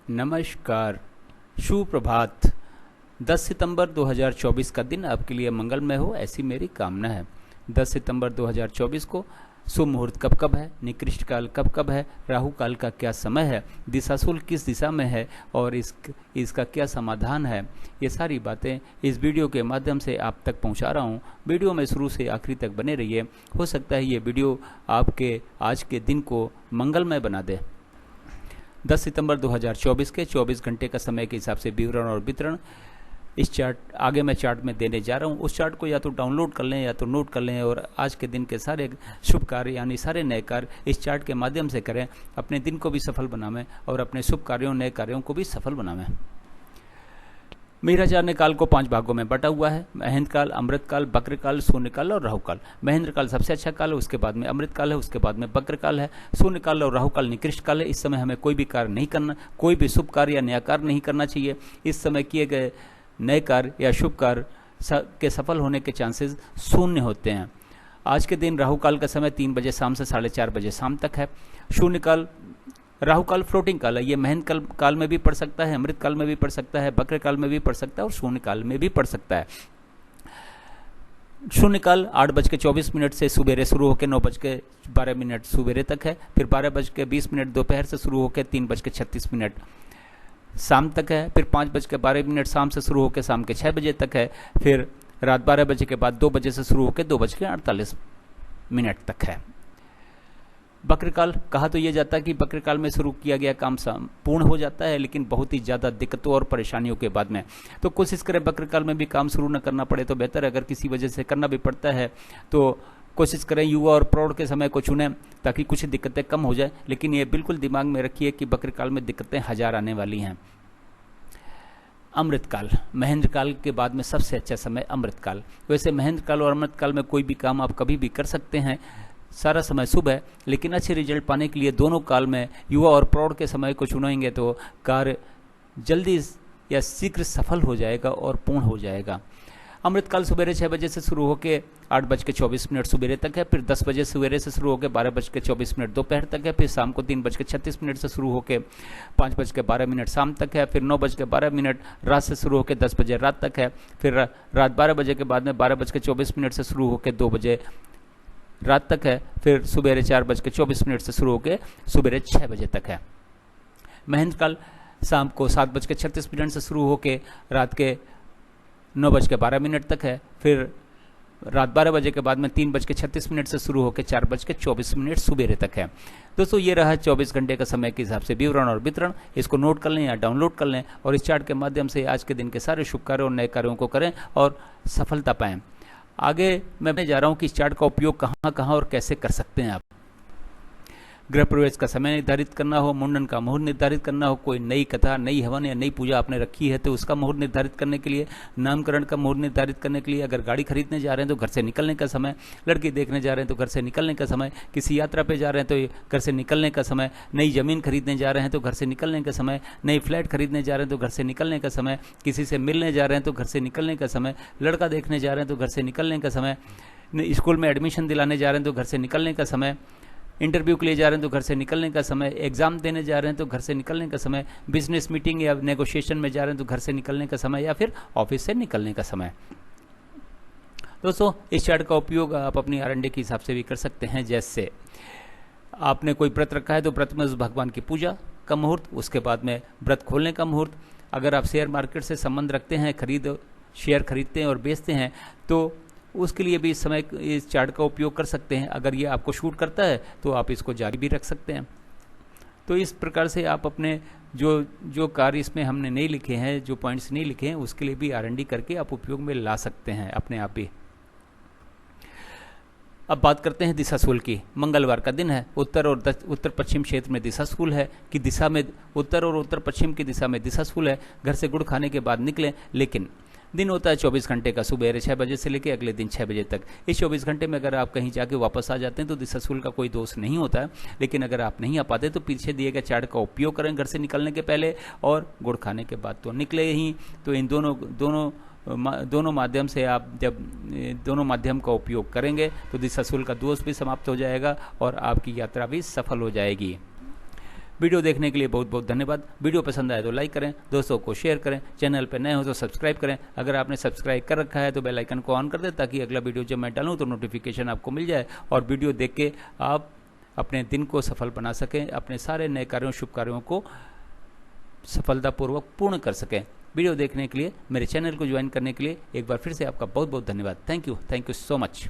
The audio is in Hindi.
नमस्कार, सुप्रभात। 10 सितंबर 2024 का दिन आपके लिए मंगलमय हो, ऐसी मेरी कामना है। 10 सितंबर 2024 को शुभ मुहूर्त कब कब है, निकृष्ट काल कब कब है, राहु काल का क्या समय है, दिशाशूल किस दिशा में है और इसका क्या समाधान है, ये सारी बातें इस वीडियो के माध्यम से आप तक पहुंचा रहा हूं। वीडियो में शुरू से आखिरी तक बने रहिए। हो सकता है ये वीडियो आपके आज के दिन को मंगलमय बना दे। 10 सितंबर 2024 के 24 घंटे का समय के हिसाब से विवरण और वितरण इस चार्ट आगे मैं चार्ट में देने जा रहा हूं। उस चार्ट को या तो डाउनलोड कर लें या तो नोट कर लें और आज के दिन के सारे शुभ कार्य यानी सारे नए कार्य इस चार्ट के माध्यम से करें। अपने दिन को भी सफल बनावें और अपने शुभ कार्यों नए कार्यों को भी सफल बनावें। मीराचार्य ने काल को 5 भागों में बटा हुआ है। महेंद्र काल, अमृत काल, बक्र काल, शून्य काल और राहु काल। महेंद्र काल सबसे अच्छा काल है, उसके बाद में अमृत काल है, उसके बाद में बक्र काल है, शून्य काल और राहु काल निकृष्ट काल है। इस समय हमें कोई भी कार्य नहीं करना, कोई भी शुभ कार्य या नया कार्य नहीं करना चाहिए। इस समय किए गए नए कार्य या शुभ कार्य के सफल होने के चांसेस शून्य होते हैं। आज के दिन राहु काल का समय 3 बजे शाम से 4:30 बजे शाम तक है। शून्य काल, राहु काल फ्लोटिंग काल है, ये महेंद्र काल में भी पड़ सकता है, अमृत काल में भी पड़ सकता है, बक्र काल में भी पड़ सकता है और शून्य काल में भी पड़ सकता है। शून्य काल 8:24 से सुबेरे शुरू होकर 9:12 सुबेरे तक है। फिर 12:20 दोपहर से शुरू होकर 3:36 शाम तक है। फिर 5:12 शाम से शुरू होकर शाम के 6 बजे तक है। फिर रात 12 बजे के बाद 2 बजे से शुरू होकर 2:48 तक है। बक्रकाल कहा तो ये जाता है कि बक्रकाल में शुरू किया गया काम पूर्ण हो जाता है, लेकिन बहुत ही ज़्यादा दिक्कतों और परेशानियों के बाद में। तो कोशिश करें बक्रकाल में भी काम शुरू न करना पड़े तो बेहतर है। अगर किसी वजह से करना भी पड़ता है तो कोशिश करें युवा और प्रौढ़ के समय को चुनें ताकि कुछ दिक्कतें कम हो जाए। लेकिन ये बिल्कुल दिमाग में रखिए कि बक्रकाल में दिक्कतें हजार आने वाली हैं। अमृत काल, महेंद्र काल के बाद में सबसे अच्छा समय अमृत काल। वैसे महेंद्र काल और अमृत काल में कोई भी काम आप कभी भी कर सकते हैं, सारा समय शुभ है। लेकिन अच्छे रिजल्ट पाने के लिए दोनों काल में युवा और प्रौढ़ के समय को चुनेंगे तो कार्य जल्दी या शीघ्र सफल हो जाएगा और पूर्ण हो जाएगा। अमृत काल सुबेरे 6 बजे से शुरू होकर 8:24 सुबेरे तक है। फिर 10 बजे सुबेरे से शुरू होकर 12:24 दोपहर तक है। फिर शाम को 3:36 से शुरू होकर 5:12 शाम तक है। फिर 9:12 रात से शुरू होकर 10 बजे रात तक है। फिर रात 12 बजे के बाद में 12:24 से शुरू होकर 2 बजे रात तक है। फिर सुबेरे 4:24 से शुरू होकर सुबेरे 6 बजे तक है। महेंद्र काल शाम को 7:36 से शुरू होकर रात के 9:12 तक है। फिर रात 12 बजे के बाद में 3:36 से शुरू होकर 4:24 सुबेरे तक है। दोस्तों ये रहा 24 घंटे का समय के हिसाब से विवरण और वितरण। इसको नोट कर लें या डाउनलोड कर लें और इस चार्ट के माध्यम से आज के दिन के सारे शुभ कार्यों और नए कार्यों को करें और सफलता पाएं। आगे मैं जा रहा हूं कि इस चार्ट का उपयोग कहां और कैसे कर सकते हैं आप। गृह प्रवेश का समय निर्धारित करना हो, मुंडन का मुहूर्त निर्धारित करना हो, कोई नई कथा, नई हवन या नई पूजा आपने रखी है तो उसका मुहूर्त निर्धारित करने के लिए, नामकरण का मुहूर्त निर्धारित करने के लिए, अगर गाड़ी खरीदने जा रहे हैं तो घर से निकलने का समय, लड़की देखने जा रहे हैं तो घर से निकलने का समय, किसी यात्रा पे जा रहे हैं तो घर से निकलने का समय, नई जमीन खरीदने जा रहे हैं तो घर से निकलने का समय, नई फ्लैट खरीदने जा रहे हैं तो घर से निकलने का समय, किसी से मिलने जा रहे हैं तो घर से निकलने का समय, लड़का देखने जा रहे हैं तो घर से निकलने का समय, स्कूल में एडमिशन दिलाने जा रहे हैं तो घर से निकलने का समय, इंटरव्यू के लिए जा रहे हैं तो घर से निकलने का समय, एग्जाम देने जा रहे हैं तो घर से निकलने का समय, बिजनेस मीटिंग या नेगोशिएशन में जा रहे हैं तो घर से निकलने का समय या फिर ऑफिस से निकलने का समय। दोस्तों इस चार्ट का उपयोग आप अपनी R&D के हिसाब से भी कर सकते हैं। जैसे आपने कोई व्रत रखा है तो व्रत में उस भगवान की पूजा का मुहूर्त, उसके बाद में व्रत खोलने का मुहूर्त। अगर आप शेयर मार्केट से संबंध रखते हैं, शेयर खरीदते हैं और बेचते हैं तो उसके लिए भी इस समय इस चार्ट का उपयोग कर सकते हैं। अगर ये आपको शूट करता है तो आप इसको जारी भी रख सकते हैं। तो इस प्रकार से आप अपने जो कार्य इसमें हमने नहीं लिखे हैं, जो पॉइंट्स नहीं लिखे हैं, उसके लिए भी R&D करके आप उपयोग में ला सकते हैं अपने आप ही। अब बात करते हैं दिशाशूल की। मंगलवार का दिन है। उत्तर पश्चिम क्षेत्र में दिशाशूल है कि दिशा में उत्तर और उत्तर पश्चिम की दिशा में दिशाशूल है। घर से गुड़ खाने के बाद निकलें। लेकिन दिन होता है 24 घंटे का, सुबह 6 बजे से लेकर अगले दिन 6 बजे तक। इस 24 घंटे में अगर आप कहीं जाके वापस आ जाते हैं तो दिशाशूल का कोई दोष नहीं होता है। लेकिन अगर आप नहीं आ पाते तो पीछे दिए गए चार्ट का उपयोग करें घर से निकलने के पहले और गुड़ खाने के बाद तो निकले ही। तो इन दोनों माध्यम से आप जब दोनों माध्यम का उपयोग करेंगे तो दिशाशूल का दोष भी समाप्त हो जाएगा और आपकी यात्रा भी सफल हो जाएगी। वीडियो देखने के लिए बहुत बहुत धन्यवाद। वीडियो पसंद आए तो लाइक करें, दोस्तों को शेयर करें, चैनल पर नए हो तो सब्सक्राइब करें। अगर आपने सब्सक्राइब कर रखा है तो बेल आइकन को ऑन कर दें ताकि अगला वीडियो जब मैं डालूँ तो नोटिफिकेशन आपको मिल जाए और वीडियो देख के आप अपने दिन को सफल बना सकें, अपने सारे नए कार्यों शुभ कार्यों को सफलतापूर्वक पूर्ण कर सकें। वीडियो देखने के लिए, मेरे चैनल को ज्वाइन करने के लिए एक बार फिर से आपका बहुत बहुत धन्यवाद। Thank you so much.